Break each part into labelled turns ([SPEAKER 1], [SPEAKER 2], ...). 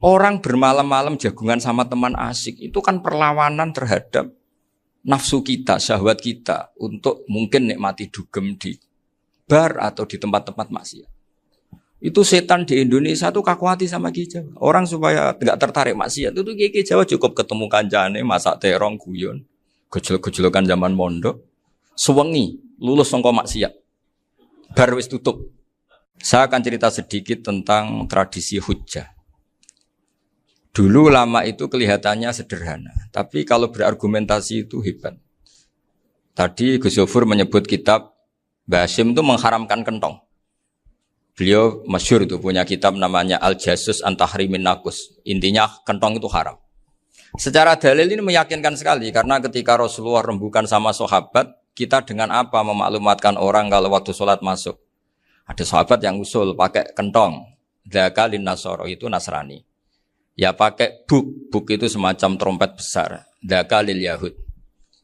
[SPEAKER 1] Orang bermalam-malam jagungan sama teman asik itu kan perlawanan terhadap nafsu kita, syahwat kita untuk mungkin nikmati dugem di bar atau di tempat-tempat maksiat. Itu setan di Indonesia tuh kaku hati sama Ki Jawa. Orang supaya tidak tertarik maksiat itu Ki Jawa cukup ketemu kancane masak terong guyon, gejol-gejolokan zaman mondok, suwengi lulus sangka maksiat. Bar wis tutup. Saya akan cerita sedikit tentang tradisi hujjah. Dulu ulama itu kelihatannya sederhana, tapi kalau berargumentasi itu hebat. Tadi Gus Yofur menyebut kitab Mbah Hasyim itu mengharamkan kentong. Beliau masyhur itu punya kitab namanya Al-Jasus an Tahrimin Nakus. Intinya kentong itu haram. Secara dalil ini meyakinkan sekali karena ketika Rasulullah rembukan sama sahabat, kita dengan apa memaklumatkan orang kalau waktu sholat masuk. Ada sahabat yang usul pakai kentong. Dzaka lin nasara itu Nasrani. Ya pakai buk itu semacam trompet besar. Dzaka lil Yahud.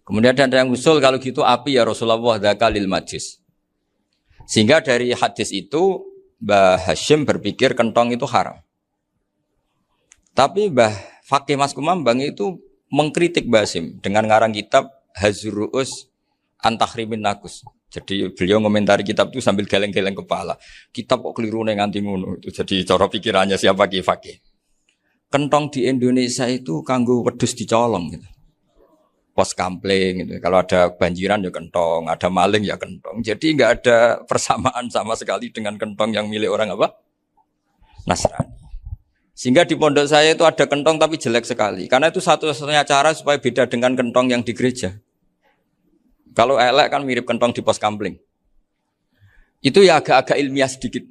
[SPEAKER 1] Kemudian ada yang usul kalau gitu api ya Rasulullah dzaka lil Majus. Sehingga dari hadis itu Mbah Hasyim berpikir kentong itu haram. Tapi Mbah Fakih Mas Kumambang itu mengkritik Mbah Hasyim dengan ngarang kitab Hazruus an Tahrimin Nakus. Jadi beliau ngomentari kitab itu sambil geleng-geleng kepala. Kitab kok keliru nganti ngono itu. Jadi cara pikirannya siapa Ki Fakih. Kentong di Indonesia itu kanggo wedhus dicolong gitu. Pos kampling gitu. Kalau ada banjiran ya kentong, ada maling ya kentong. Jadi enggak ada persamaan sama sekali dengan kentong yang milik orang apa? Nasrani. Sehingga di pondok saya itu ada kentong tapi jelek sekali. Karena itu satu-satunya cara supaya beda dengan kentong yang di gereja. Kalau elek kan mirip kentong di pos kampling. Itu ya agak-agak ilmiah sedikit.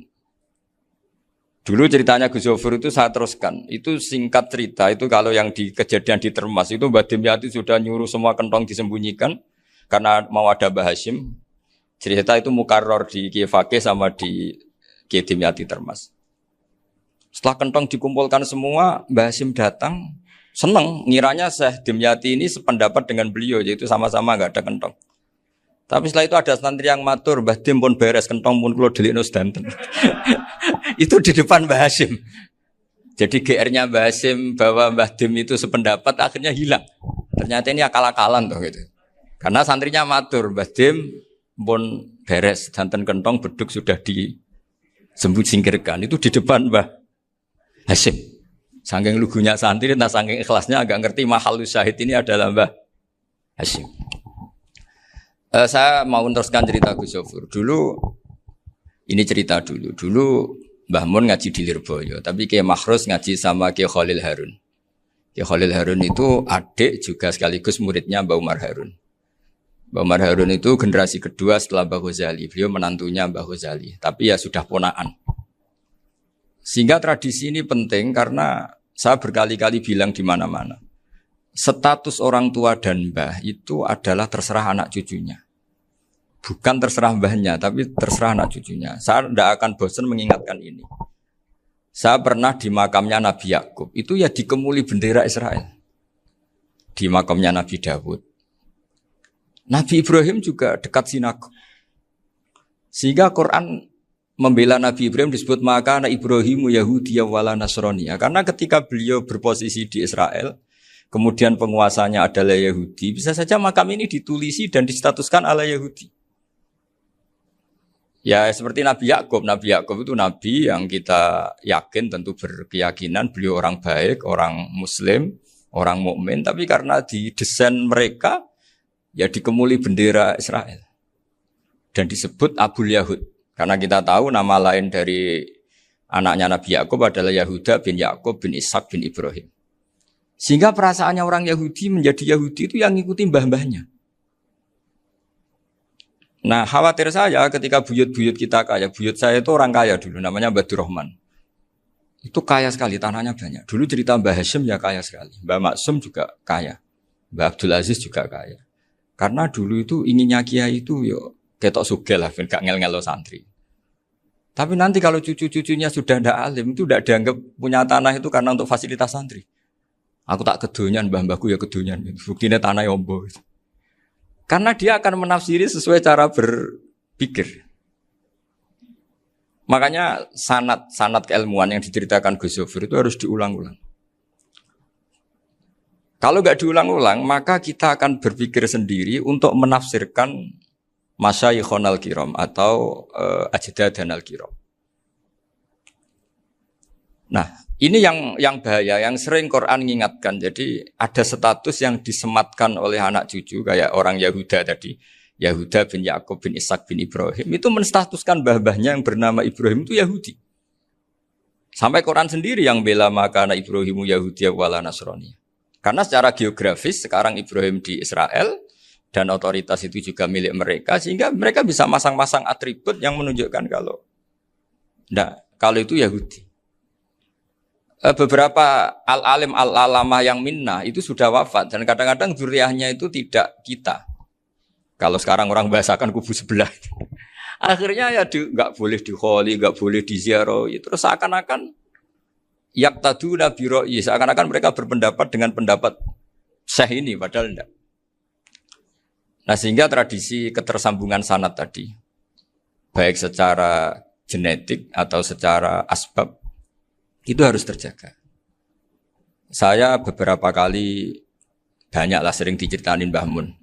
[SPEAKER 1] Dulu ceritanya Gus Yofur itu saya teruskan. Itu singkat cerita, itu kalau yang di kejadian di Termas itu Mbah Dimyati sudah nyuruh semua kentong disembunyikan karena mau ada Mbah Hasyim. Cerita itu mukarrar di Kiai Fakih sama di Kiai Dimyati Termas. Setelah kentong dikumpulkan semua, Mbah Hasyim datang, senang, ngiranya Syekh Dimyati ini sependapat dengan beliau, yaitu sama-sama enggak ada kentong. Tapi setelah itu ada santri yang matur, Mbah Dim pun beres kentong pun kula delikno sedanten. Itu di depan Mbah Hasyim. Jadi GR-nya Mbah Hasyim bahwa Mbah Dim itu sependapat akhirnya hilang. Ternyata ini akal-akalan tuh gitu. Karena santrinya matur, Mbah Dim pun beres sedanten kentong beduk sudah disingkirkan. Itu di depan Mbah Hasyim. Saking lugunya santri, nah saking ikhlasnya agak ngerti mahalus syahid ini adalah Mbah Hasyim. Saya mau meneruskan cerita Gus Yofur. Dulu Mbah Mun ngaji di Lirboyo, tapi Kiai Makhrus ngaji sama Kiai Khalil Harun. Kiai Khalil Harun itu adik juga sekaligus muridnya Mbah Umar Harun. Mbah Umar Harun itu generasi kedua setelah Mbah Ghazali. Beliau menantunya Mbah Ghazali, tapi ya sudah ponaan. Sehingga tradisi ini penting karena saya berkali-kali bilang di mana-mana. Status orang tua dan mbah itu adalah terserah anak cucunya. Bukan terserah mbahnya, tapi terserah anak cucunya. Saya tidak akan bosan mengingatkan ini. Saya pernah di makamnya Nabi Yakub, itu ya dikemuli bendera Israel. Di makamnya Nabi Dawud. Nabi Ibrahim juga dekat sinagog. Sehingga Quran membela Nabi Ibrahim disebut maka anak Ibrahimu Yahudi wala Nasrani. Karena ketika beliau berposisi di Israel, kemudian penguasanya adalah Yahudi, bisa saja makam ini ditulisi dan distatuskan ala Yahudi. Ya seperti Nabi Yakub. Nabi Yakub itu nabi yang kita yakin tentu berkeyakinan beliau orang baik, orang muslim, orang mukmin, tapi karena di desain mereka ya dikemuli bendera Israel. Dan disebut Abul Yahud. Karena kita tahu nama lain dari anaknya Nabi Yakub adalah Yahuda bin Yakub bin Ishak bin Ibrahim. Sehingga perasaannya orang Yahudi menjadi Yahudi itu yang ngikuti mbah-mbahnya. Nah khawatir saya ketika buyut-buyut kita kaya. Buyut saya itu orang kaya dulu, namanya Badur Rahman. Itu kaya sekali, tanahnya banyak. Dulu cerita Mbah Hasyim ya kaya sekali. Mbah Maksum juga kaya. Mbah Abdul Aziz juga kaya. Karena dulu itu inginnya kiai itu yo ketok sugih lah, gak ngel-ngelo santri. Tapi nanti kalau cucu-cucunya sudah ndak alim, itu ndak dianggap punya tanah itu karena untuk fasilitas santri. Aku tak kedonyan, mbah-mbahku ya kedonyan. Buktinya tanah yombo. Karena dia akan menafsiri sesuai cara berpikir. Makanya sanad keilmuan yang diceritakan Gus Zofir itu harus diulang-ulang. Kalau nggak diulang-ulang, maka kita akan berpikir sendiri untuk menafsirkan masyayikhon al-kiram atau ajdadan al-kiram. Nah, ini yang bahaya, yang sering Quran mengingatkan. Jadi ada status yang disematkan oleh anak cucu, kayak orang Yahuda tadi. Yahuda bin Yakub bin Ishak bin Ibrahim. Itu menstatuskan mbah-mbahnya yang bernama Ibrahim itu Yahudi. Sampai Quran sendiri yang bela makana Ibrahimu Yahudi wala Nasrani. Karena secara geografis sekarang Ibrahim di Israel dan otoritas itu juga milik mereka, sehingga mereka bisa masang-masang atribut yang menunjukkan kalau itu Yahudi. Beberapa al-alim al-alamah yang minnah itu sudah wafat dan kadang-kadang zuriyahnya itu tidak kita. Kalau sekarang orang bahasakan kubu sebelah. Akhirnya ya nggak boleh dikholi, nggak boleh diziarahi. Terus seakan-akan yaktaduna biroi, seakan-akan mereka berpendapat dengan pendapat syekh ini, padahal tidak. Nah, sehingga tradisi ketersambungan sanad tadi, baik secara genetik atau secara asbab, itu harus terjaga. Saya beberapa kali, banyaklah sering diceritain Mbah Mun.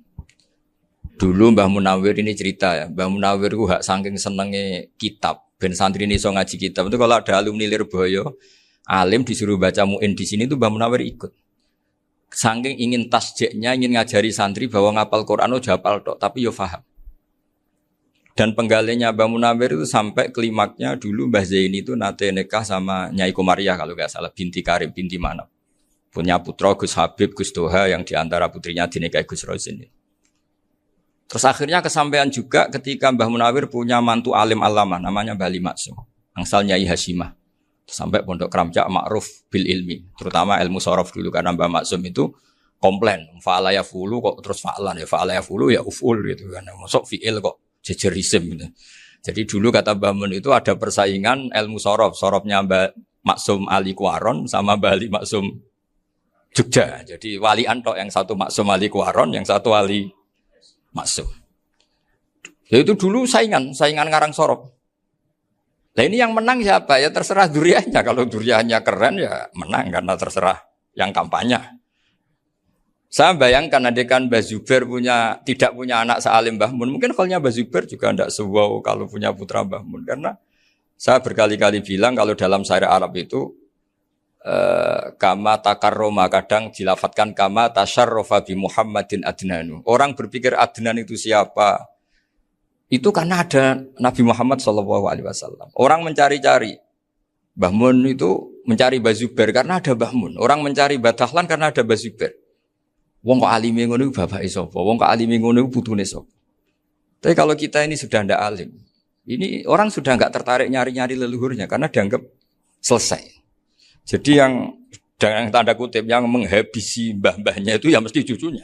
[SPEAKER 1] Dulu Mbah Munawir ini cerita ya, Mbah Munawir itu saking senengnya kitab, ben santri ini so ngaji kitab, itu kalau ada alumni Lirboyo, alim disuruh baca mu'in di sini tuh Mbah Munawir ikut. Saking ingin tasjeknya, ingin ngajari santri bahwa ngapal Quran itu hafal tok, tapi yo faham. Dan penggalinya Mbah Munawir itu sampai klimaknya dulu Mbah Zaini itu nate nikah sama Nyai Komariah kalau nggak salah, binti Karim, binti Manap. Punya putra Gus Habib, Gus Toha yang diantara putrinya dinikahi Gus Rozin. Terus akhirnya kesampaian juga ketika Mbah Munawir punya mantu alim alama namanya Mbah Ali Maksum, angsal Nyai Hasyimah. Sampai Pondok Kramjak ma'ruf bil ilmi, terutama ilmu sorof dulu karena Mbah Maksum itu komplain, fa'ala ya fulu kok terus fa'lan ya fa'ala ya fulu ya uf'ul gitu kan. Masuk fi'il kok jejer isim gitu. Jadi dulu kata Mbah Mun itu ada persaingan ilmu sorof, sorofnya Mbah Maksum Ali Kuaron sama Mbah Ali Maksum Jogja. Jadi walian tok, yang satu Maksum Ali Kuaron, yang satu Ali Maksum. Ya itu dulu saingan ngarang sorof. Nah ini yang menang siapa? Ya terserah duriannya. Kalau duriannya keren ya menang karena terserah yang kampanye. Saya bayangkan adekan Mbah Zubair tidak punya anak sealim Mbah Mun. Mungkin kalau Mbah Zubair juga tidak sewow kalau punya putra Mbah Mun. Karena saya berkali-kali bilang kalau dalam syair Arab itu kama takarroma, kadang dilafatkan kama tasyarrofa bi Muhammadin adnanu. Orang berpikir Adnan itu siapa? Itu karena ada Nabi Muhammad SAW. Orang mencari-cari. Mbah Mun itu mencari Mbah Zubair karena ada Mbah Mun. Orang mencari Mbah Dahlan karena ada Mbah Zubair. Wong kok alime ngono bapake sapa? Wong kok alime ngono putune sapa? Tapi kalau kita ini sudah ndak alim, ini orang sudah enggak tertarik nyari-nyari leluhurnya karena dianggap selesai. Jadi yang dengan tanda kutip yang menghabisi mbah-mbahnya itu ya mesti cucunya.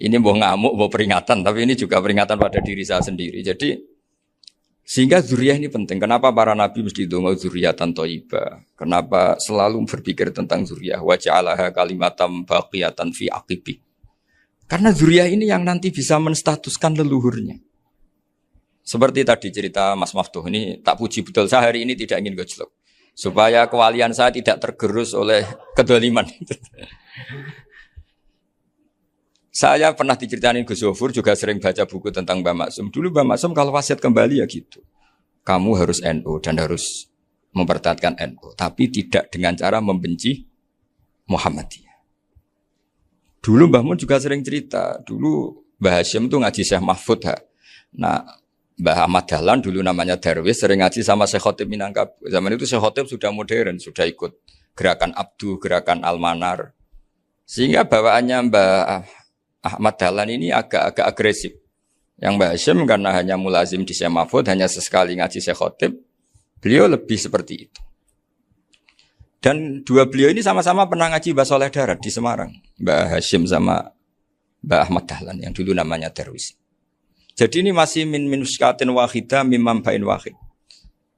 [SPEAKER 1] Ini mau ngamuk, mau peringatan, tapi ini juga peringatan pada diri saya sendiri. Jadi sehingga zuriyah ini penting. Kenapa para nabi mesti donga zuriyatan thayyibah? Kenapa selalu berpikir tentang zuriyah? Wa ja'alaha kalimatam baqiyatan fi aqibi. Karena zuriyah ini yang nanti bisa menstatuskan leluhurnya. Seperti tadi cerita Mas Maftuh ini, tak puji betul, saya hari ini tidak ingin gojlok. Supaya kewalian saya tidak tergerus oleh kedoliman. Saya pernah diceritain Gus Zofur, juga sering baca buku tentang Mbah Maksum. Dulu Mbah Maksum kalau wasiat kembali ya gitu. Kamu harus NU dan harus mempertahankan NU. Tapi tidak dengan cara membenci Muhammadiyah. Dulu Mbah Mun juga sering cerita. Dulu Mbah Hasyim itu ngaji Syekh Mahfud. Nah, Mbah Ahmad Dahlan dulu namanya Darwis sering ngaji sama Syekh Khotib Minangkabau. Zaman itu Syekh Khotib sudah modern, sudah ikut gerakan Abdu, gerakan Al-Manar. Sehingga bawaannya Mbah Ahmad Dahlan ini agak agresif. Yang Mbah Hasyim karena hanya mulazim di Syekh Mahfud, hanya sesekali ngaji Syekh Khotib, beliau lebih seperti itu. Dan dua beliau ini sama-sama pernah ngaji Mbah Soleh Darat di Semarang. Mbah Hasyim sama Mbah Ahmad Dahlan yang dulu namanya Darwis. Jadi ini masih min minuskatin wahidah mimam bain wahid.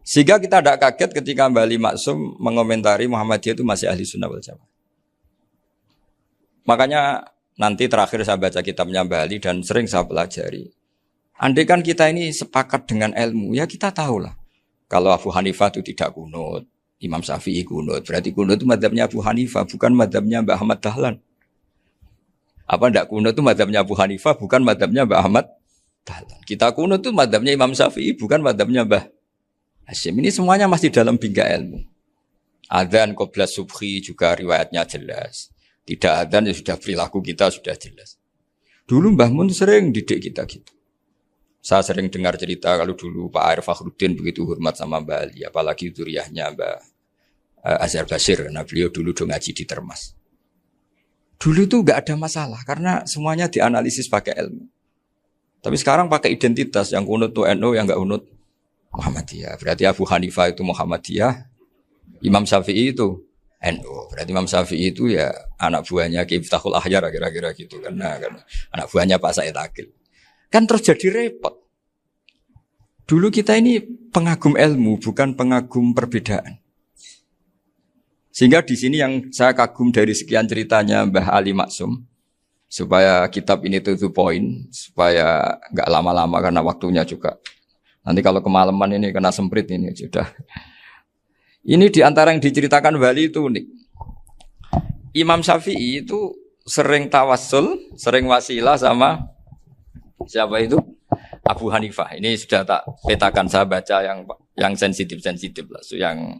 [SPEAKER 1] Sehingga kita tidak kaget ketika Mbah Ali Maksum mengomentari Muhammadiyah itu masih ahli sunnah wal jamaah. Makanya nanti terakhir saya baca kitabnya Mbah Ali dan sering saya pelajari. Andai kan kita ini sepakat dengan ilmu, ya kita tahulah. Kalau Abu Hanifah itu tidak kunut, Imam Syafi'i kunut. Berarti kunut itu mazhabnya Abu Hanifah, bukan mazhabnya Mbah Ahmad Dahlan. Apa ndak kunut itu mazhabnya Abu Hanifah, bukan mazhabnya Mbah Ahmad Dahlan. Kita kunut itu mazhabnya Imam Syafi'i, bukan mazhabnya Mbah Hasyim. Ini semuanya masih dalam bingkai ilmu. Adzan qobla subhi juga riwayatnya jelas. Tidak adzan ya sudah perilaku kita sudah jelas. Dulu Mbah Mun sering didik kita gitu. Saya sering dengar cerita kalau dulu Pak Arif Fakhruddin begitu hormat sama Mbah Ali, apalagi duriahnya Mbah Azhar Basir, karena beliau dulu do ngaji di Termas. Dulu itu enggak ada masalah karena semuanya dianalisis pakai ilmu. Tapi sekarang pakai identitas, yang kunut tuh NU, yang enggak kunut Muhammadiyah. Berarti Abu Hanifah itu Muhammadiyah, Imam Syafi'i itu NU. Berarti Imam Syafi'i itu ya anak buahnya Ki Miftahul Ahyar kira-kira gitu kan anak buahnya Pak Said Akil. Kan terus jadi repot. Dulu kita ini pengagum ilmu, bukan pengagum perbedaan. Sehingga di sini yang saya kagum dari sekian ceritanya Mbah Ali Maksum, supaya kitab ini to the point, supaya nggak lama-lama karena waktunya juga. Nanti kalau kemalaman ini kena semprit ini sudah. Ini diantara yang diceritakan Bali itu unik. Imam Syafi'i itu sering tawassul, sering wasilah sama siapa itu? Abu Hanifah. Ini sudah tak petakan, saya baca yang sensitif lah. So, yang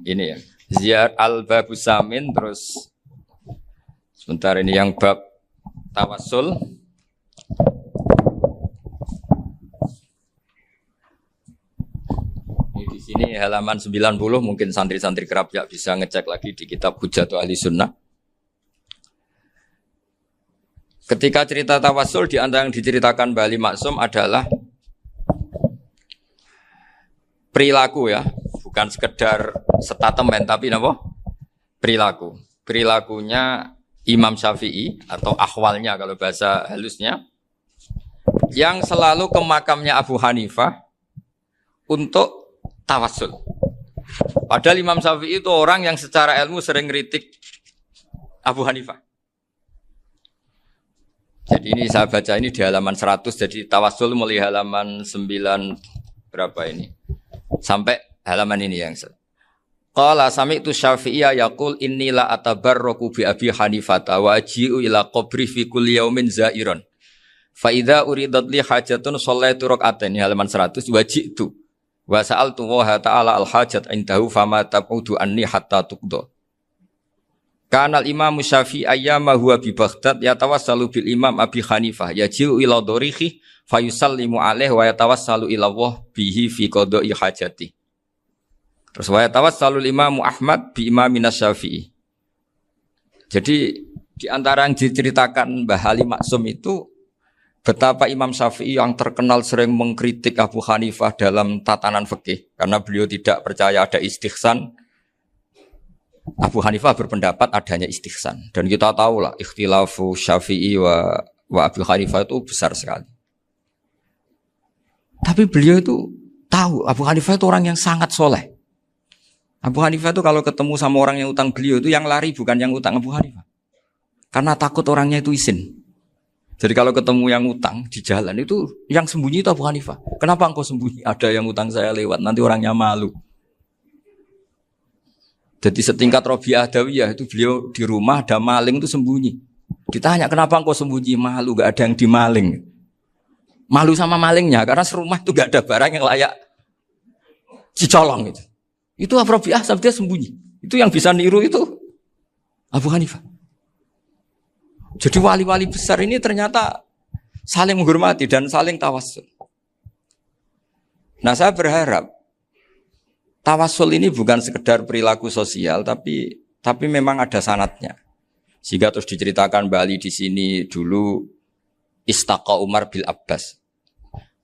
[SPEAKER 1] ini ya. Ziyad al-Babus Samin, terus sebentar ini yang bab tawassul. Di sini halaman 90, mungkin santri-santri kerap ya bisa ngecek lagi di kitab Hujjatul Ahli Sunnah. Ketika cerita tawassul, di antara yang diceritakan Mbah Ali Maksum adalah perilaku ya, bukan sekedar statement tapi apa? Perilaku. Perilakunya Imam Syafi'i atau ahwalnya kalau bahasa halusnya, yang selalu ke makamnya Abu Hanifah untuk tawassul. Padahal Imam Syafi'i itu orang yang secara ilmu sering kritik Abu Hanifah. Jadi ini saya baca ini di halaman 100, jadi tawassul mulai halaman 9 berapa ini? Sampai halaman ini yang Qala sami'tu Syafi'iyya yaqul inni la atabarraku bi Abi Hanifah wa aji'u ila qabri fi kulli yaumin za'iran. Fa idza uridat li hajatun shallaitu rak'atain, halaman 100, waji'tu wa sa'altu wa ta'ala al-hajat indahu fama tab'udu anni hatta tuqda. Kanal Imam Syafi'i ayyama huwa bi Baghdad yatawassalu bil Imam Abi Hanifah yaji'u ila dorihi fayusallimu alaihi wa yatawassalu ila Allah bihi fi qada'i hajati. Terus wa yatawassalu Imam Ahmad bi Imamin Syafi'i. Jadi di antara yang diceritakan Mbah Ali Maksum itu betapa Imam Syafi'i yang terkenal sering mengkritik Abu Hanifah dalam tatanan fikih karena beliau tidak percaya ada istihsan. Abu Hanifah berpendapat adanya istihsan, dan kita tahu lah ikhtilafu Syafi'i wa Abu Hanifah itu besar sekali. Tapi beliau itu tahu Abu Hanifah itu orang yang sangat soleh. Abu Hanifah itu kalau ketemu sama orang yang utang beliau itu yang lari bukan yang utang Abu Hanifah, karena takut orangnya itu izin. Jadi kalau ketemu yang utang di jalan itu yang sembunyi itu Abu Hanifah. Kenapa engkau sembunyi? Ada yang utang saya lewat, nanti orangnya malu. Jadi setingkat Robi'ah Adawiyah itu beliau di rumah ada maling itu sembunyi. Ditanya kenapa engkau sembunyi? Malu, gak ada yang dimaling. Malu sama malingnya karena serumah itu gak ada barang yang layak dicolong itu. Itu Robi'ah dia sembunyi. Itu yang bisa niru itu Abu Hanifah. Jadi wali-wali besar ini ternyata saling menghormati dan saling tawassul. Nah saya berharap tawassul ini bukan sekedar perilaku sosial, tapi memang ada sanadnya. Sehingga terus diceritakan Bali di sini dulu istaqa Umar bil Abbas.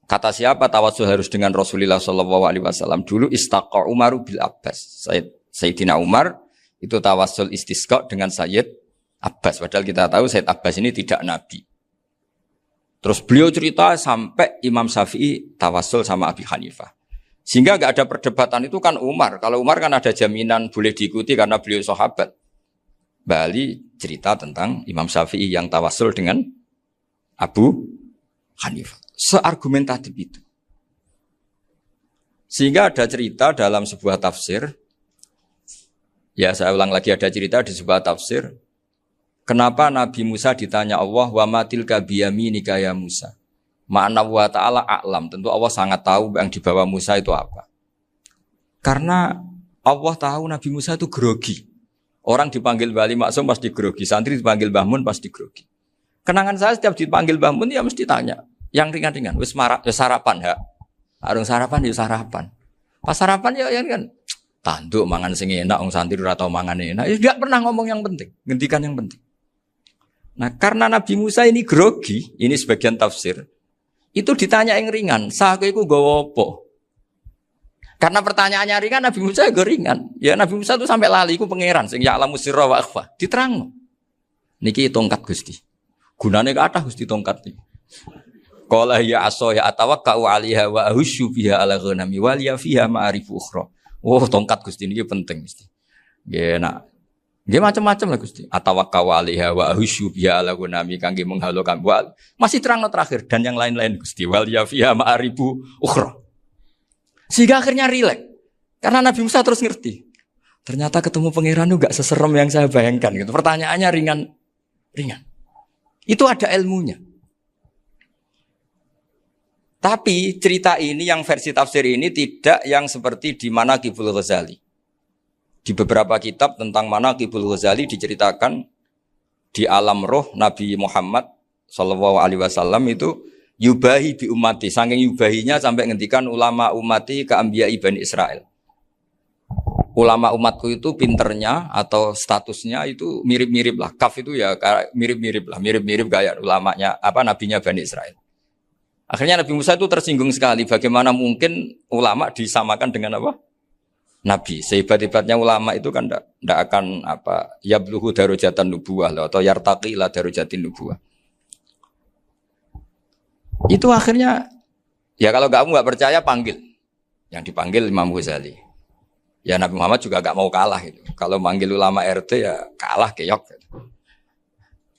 [SPEAKER 1] Kata siapa tawassul harus dengan Rasulullah SAW? Dulu istaqa Umar bil Abbas. Sayyidina Umar itu tawassul istisqa dengan Sayyid Abbas. Padahal kita tahu Sayyid Abbas ini tidak nabi. Terus beliau cerita sampai Imam Syafi'i tawassul sama Abi Hanifah. Sehingga enggak ada perdebatan itu kan Umar. Kalau Umar kan ada jaminan boleh diikuti karena beliau sahabat. Bali cerita tentang Imam Syafi'i yang tawassul dengan Abu Hanifah. Seargumentatif itu. Sehingga ada cerita dalam sebuah tafsir, ya saya ulang lagi, ada cerita di sebuah tafsir, kenapa Nabi Musa ditanya Allah, wa ma tilka biyaminika ya Musa. Ma'ana wa ta'ala a'lam, tentu Allah sangat tahu yang dibawa Musa itu apa. Karena Allah tahu Nabi Musa itu grogi. Orang dipanggil Wali Maksum pasti grogi, santri dipanggil Mbah Mun pasti grogi. Kenangan saya setiap dipanggil Mbah Mun ya mesti tanya, yang ringan-ringan, wis sarapan ya. Arung sarapan ya sarapan. Pas sarapan ya kan tanduk mangan sing enak, wong santri ora tau mangan enak. Ya enggak pernah ngomong yang penting, ngendikan yang penting. Nah, karena Nabi Musa ini grogi, ini sebagian tafsir. Itu ditanya yang ringan, "Sakowe iku nggawa apa?" Karena pertanyaannya ringan, Nabi Musa juga ringan. Ya Nabi Musa itu sampai lali iku pangeran sing ya'lamu sirra wa akhfa. Diterangno. Niki tongkat Gusti. Gunane kathah Gusti tongkat iki. Qala ya aso ya atawakkau 'alaiha wa ahusyu biha 'ala ghanami wa liya fiha ma'arifu ukhra. Oh, tongkat Gusti niki penting mesti. Nggih nak. Nggih macam-macam lah Gusti. Atawakkau 'alaiha wa ahusyu biha 'ala ghanami kangge menghalo kambal. Masih terangno terakhir dan yang lain-lain Gusti. Wa liya fiha ma'arifu ukhra. Sehingga akhirnya rileks. Karena Nabi Musa terus ngerti. Ternyata ketemu pangeran itu enggak seserem yang saya bayangkan gitu. Pertanyaannya ringan. Itu ada ilmunya. Tapi cerita ini yang versi tafsir ini tidak yang seperti di Manaqibul Ghazali. Di beberapa kitab tentang Manaqibul Ghazali diceritakan di alam roh Nabi Muhammad sallallahu alaihi wasallam itu yubahi bi ummati. Saking yubahinya sampai ngendikan ulama ummati ka anbiya Bani Israil. Ulama umatku itu pinternya atau statusnya itu mirip-mirip lah. Kaf itu ya mirip-mirip lah, mirip-mirip kayak ulamanya nabinya Bani Israil. Akhirnya Nabi Musa itu tersinggung sekali. Bagaimana mungkin ulama disamakan dengan apa? Nabi. Sehebat-hebatnya ulama itu kan tidak akan yabluhu darajatan nubuwah atau yartaqi ila darajatin nubuwah. Itu akhirnya ya kalau kamu nggak percaya panggil. Yang dipanggil Imam Ghazali. Ya Nabi Muhammad juga nggak mau kalah itu. Kalau manggil ulama RT ya kalah keok. Gitu.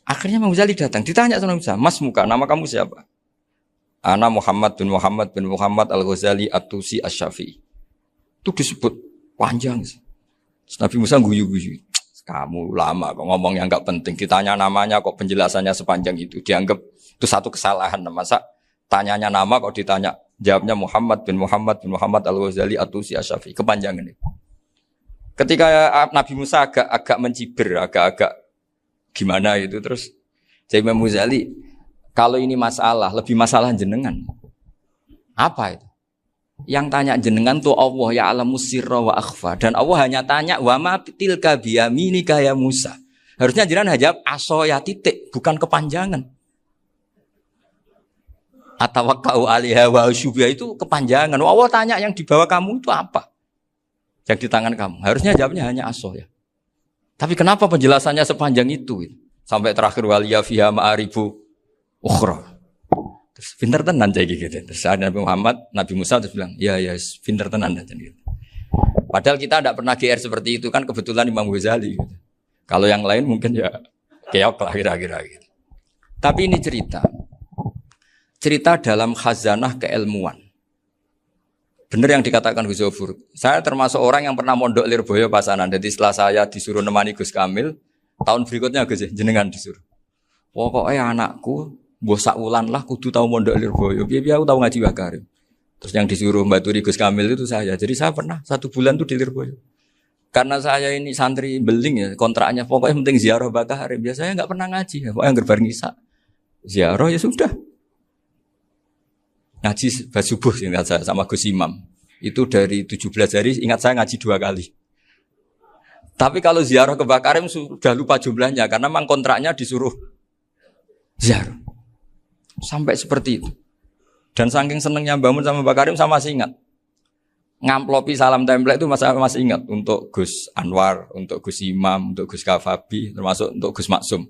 [SPEAKER 1] Akhirnya Imam Ghazali datang. Ditanya sama Musa, Mas Muka, nama kamu siapa? Ana Muhammad bin Muhammad Al-Ghazali At-Tusi Asy-Syafi'i. Itu disebut panjang sih. Nabi Musa guyu-guyu. Kamu lama kok ngomong yang enggak penting. Ditanya namanya kok penjelasannya sepanjang itu. Dianggap itu satu kesalahan. Masa tanyanya nama kok ditanya. Jawabnya Muhammad bin Muhammad Al-Ghazali At-Tusi Asy-Syafi'i. Kepanjangan itu. Ketika Nabi Musa agak mencibir, agak gimana itu terus. Jadi Imam Ghazali, kalau ini masalah, lebih masalah jenengan. Apa itu? Yang tanya jenengan tuh Allah ya alamu sirra wa akhfa. Dan Allah hanya tanya wa ma tilka biyaminika ya Musa. Harusnya jenengan jawab aso ya titik, bukan kepanjangan. Atawakkau 'alaiha wa syubha itu kepanjangan. Allah tanya yang di bawah kamu itu apa? Yang di tangan kamu. Harusnya jawabnya hanya aso ya. Tapi kenapa penjelasannya sepanjang itu? Sampai terakhir waliya fiha ma'arifu ukhra. Terus pinter tenan kayak gitu. Terus ada Nabi Musa terus bilang, ya pinter tenan gitu. Padahal kita tidak pernah GR seperti itu kan kebetulan Imam Ghazali gitu. Kalau yang lain mungkin ya keok lah kira-kira gitu. Tapi ini cerita dalam khazanah keilmuan. Benar yang dikatakan Gus Zofur. Saya termasuk orang yang pernah mondok Lirboyo Pasanan. Jadi setelah saya disuruh nemani Gus Kamil, tahun berikutnya Gus jenengan disuruh. Pokoknya anakku mbok sak wulan lah kudu tau mondok Lirboyo. Piye-piye aku tau ngaji Wakarim. Terus yang disuruh mbaturi Gus Kamil itu saya. Jadi saya pernah 1 bulan tuh di Lirboyo. Karena saya ini santri beling ya, kontraknya pokoknya penting ziarah Bakarim. Biasanya enggak pernah ngaji ya. Pokoknya gerbar ngisa. Ziarah ya sudah. Ngaji subuh ingat saya sama Gus Imam. Itu dari 17 hari ingat saya ngaji 2 kali. Tapi kalau ziarah ke Bakarim sudah lupa jumlahnya karena memang kontraknya disuruh ziarah. Sampai seperti itu. Dan saking senengnya bangun sama Mbak Karim sama masih ingat. Ngamplopi salam template itu masih ingat untuk Gus Anwar, untuk Gus Imam, untuk Gus Kafabi, termasuk untuk Gus Maksum.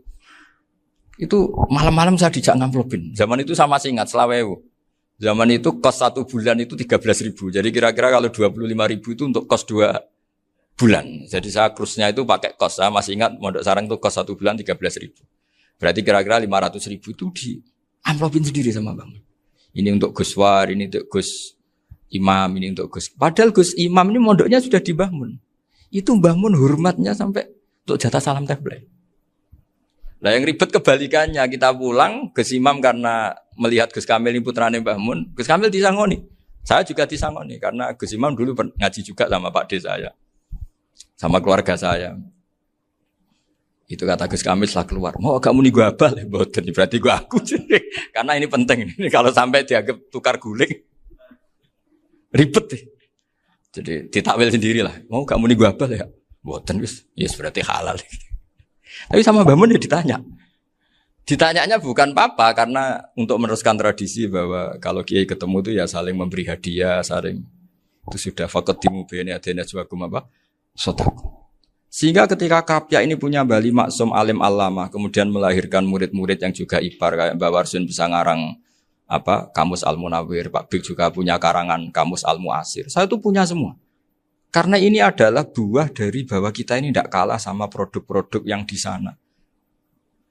[SPEAKER 1] Itu malam-malam saya dijak ngamplopin. Zaman itu saya masih ingat selawewu. Zaman itu kos 1 bulan itu 13.000. Jadi kira-kira kalau 25.000 itu untuk kos 2 bulan. Jadi saya krusnya itu pakai kos. Saya masih ingat Mondok Sarang itu kos 1 bulan 13.000. Berarti kira-kira 500.000 itu di amplopin sendiri sama Bang. Ini untuk Gus War, ini untuk Gus imam, ini untuk Gus. Padahal Gus Imam ini mondoknya sudah di Mbah Mun. Itu Mbah Mun hormatnya sampai untuk jatah salam tabligh. Lah yang ribet kebalikannya, kita pulang Gus Imam karena melihat Gus Kamil ini putrane Mbah Mun, Gus Kamil disangoni. Saya juga disangoni karena Gus Imam dulu ngaji juga sama Pak D saya. Sama keluarga saya. Itu kata Gus Kamil setelah keluar, mau kamu nih gue abal, boten berarti gue aku. Karena ini penting, ini kalau sampai dianggap tukar guling, ribet deh. Jadi ditakwil sendiri lah, mau kamu nih gue abal ya, boten wis, yes berarti halal. Tapi sama Mbah Mun ya ditanya. Ditanyanya bukan apa karena untuk meneruskan tradisi bahwa kalau kiai ketemu itu ya saling memberi hadiah, saling itu sudah faqaddimu baina adena juakum apa? Sodaku. Sehingga ketika Kapya ini punya Bali Maksum alim alama, kemudian melahirkan murid-murid yang juga ipar kayak Mbak Warsun bisa ngarang apa Kamus Al-Munawwir, Pak Bik juga punya karangan Kamus Al-Mu'asir. Saya itu punya semua. Karena ini adalah buah dari bahwa kita ini tidak kalah sama produk-produk yang di sana.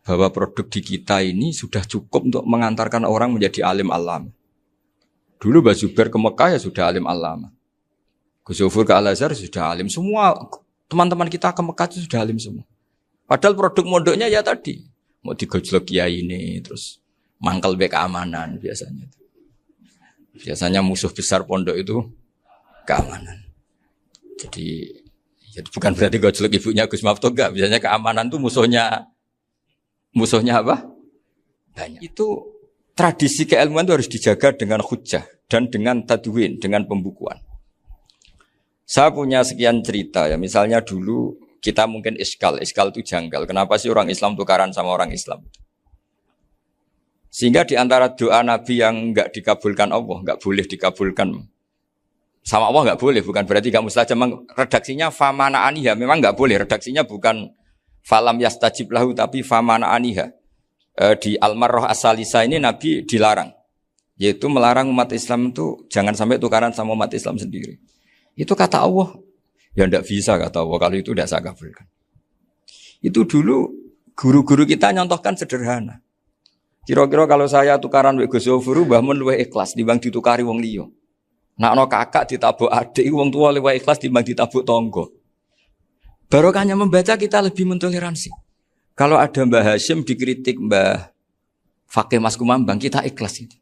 [SPEAKER 1] Bahwa produk di kita ini sudah cukup untuk mengantarkan orang menjadi alim alama. Dulu Mbak Zubair ke Mekah ya sudah alim alama. Gus Zufur ke Al-Azhar sudah alim semua. Teman-teman kita ke Mekah itu sudah alim semua. Padahal produk mondoknya ya tadi. Mau digojlok kiai ini, terus mangkel be keamanan biasanya. Biasanya musuh besar pondok itu keamanan. Jadi bukan berarti gojlok ibunya Gus Maftuh enggak. Biasanya keamanan itu musuhnya apa? Banyak. Itu tradisi keilmuan itu harus dijaga dengan hujjah dan dengan tadwin, dengan pembukuan. Saya punya sekian cerita ya, misalnya dulu kita mungkin iskal itu janggal. Kenapa sih orang Islam tukaran sama orang Islam? Sehingga di antara doa Nabi yang enggak dikabulkan Allah, enggak boleh dikabulkan sama Allah enggak boleh, bukan berarti enggak mustajab. Redaksinya famana aniha, memang enggak boleh. Redaksinya bukan falam yastajib lahu tapi famana aniha. Di Al-Marrah As-Salisa ini Nabi dilarang, yaitu melarang umat Islam itu jangan sampai tukaran sama umat Islam sendiri. Itu kata Allah, ya tidak bisa kata Allah, kalau itu tidak saya kabulkan. Itu dulu guru-guru kita nyontohkan sederhana. Kira-kira kalau saya tukaran wek Gus Zofuru, Mbah Mun luwih ikhlas dibanding ditukari wong liya. Nakno kakak ditabuk adik, wong tua luwih ikhlas dibanding ditabuk tonggo. Barokahnya membaca kita lebih mentoleransi. Kalau ada Mbah Hashim dikritik Mbah Fakih Mas Kumambang, kita ikhlas itu.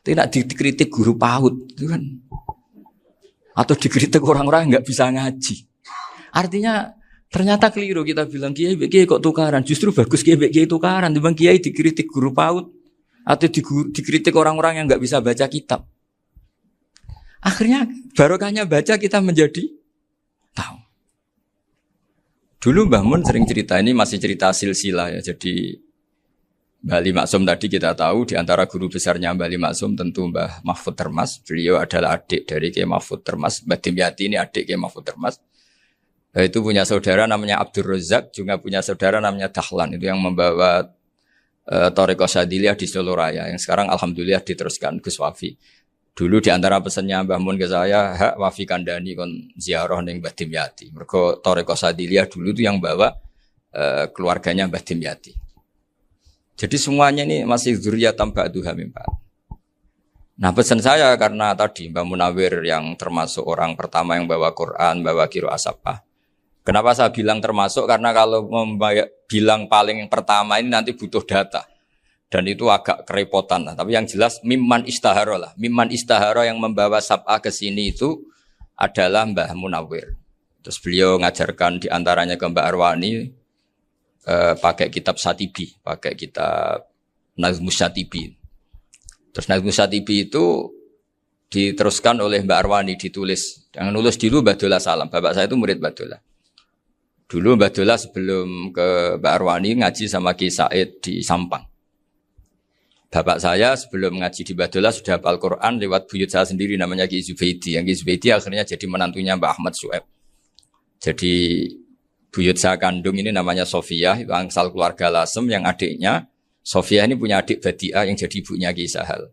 [SPEAKER 1] Tidak dikritik guru PAUD, itu kan. Atau dikritik orang-orang yang nggak bisa ngaji. Artinya ternyata keliru kita bilang kiai kok tukaran. Justru bagus kiai tukaran. Dibanding kiai dikritik guru PAUD atau dikritik orang-orang yang nggak bisa baca kitab. Akhirnya barokahnya baca kita menjadi tahu. Dulu Mbah Mun sering cerita, ini masih cerita silsilah ya. Jadi Mbah Ali Maksum tadi kita tahu di antara guru besarnya Mbah Ali Maksum tentu Mbah Mahfud Termas. Beliau adalah adik dari Kiai Mahfud Termas. Mbah Dimyati ini adik Kiai Mahfud Termas. Itu punya saudara namanya Abdur Razak, juga punya saudara namanya Dahlan. Itu yang membawa Thariqah Syadziliyah di Solo Raya. Yang sekarang alhamdulillah diteruskan Gus Wafi. Dulu di antara pesannya Mbah Mun ke saya, hak Wafi kandani kon ziarah ning Mbah Dimyati. Mergo Thariqah Syadziliyah dulu itu yang bawa keluarganya Mbah Dimyati. Jadi semuanya ini masih dzurriyyatan ba'duha min ba'd. Nah pesan saya karena tadi Mbah Munawwir yang termasuk orang pertama yang bawa Quran, bawa qiraah sab'ah. Kenapa saya bilang termasuk? Karena kalau bilang paling pertama ini nanti butuh data. Dan itu agak kerepotan lah. Tapi yang jelas mimman istahara lah. Mimman istahara yang membawa sab'ah ke sini itu adalah Mbah Munawwir. Terus beliau ngajarkan diantaranya ke Mbak Arwani, pakai kitab Satibi, pakai kitab Nazmus Satibi. Terus Nazmus Satibi itu diteruskan oleh Mbak Arwani, ditulis. Yang nulis dulu Mbak Dola Salam. Bapak saya itu murid Mbak Dola. Dulu Mbak Dola sebelum ke Mbak Arwani ngaji sama Ki Said di Sampang. Bapak saya sebelum ngaji di Mbak Dola sudah hafal Quran lewat buyut saya sendiri namanya Ki Zubaidi. Yang Ki Zubaidi akhirnya jadi menantunya Mbak Ahmad Su'eb. Jadi buyut saya kandung ini namanya Sofia, itu angsal keluarga Lasem yang adiknya. Sofia ini punya adik Badi'ah yang jadi ibunya Ki Sahal.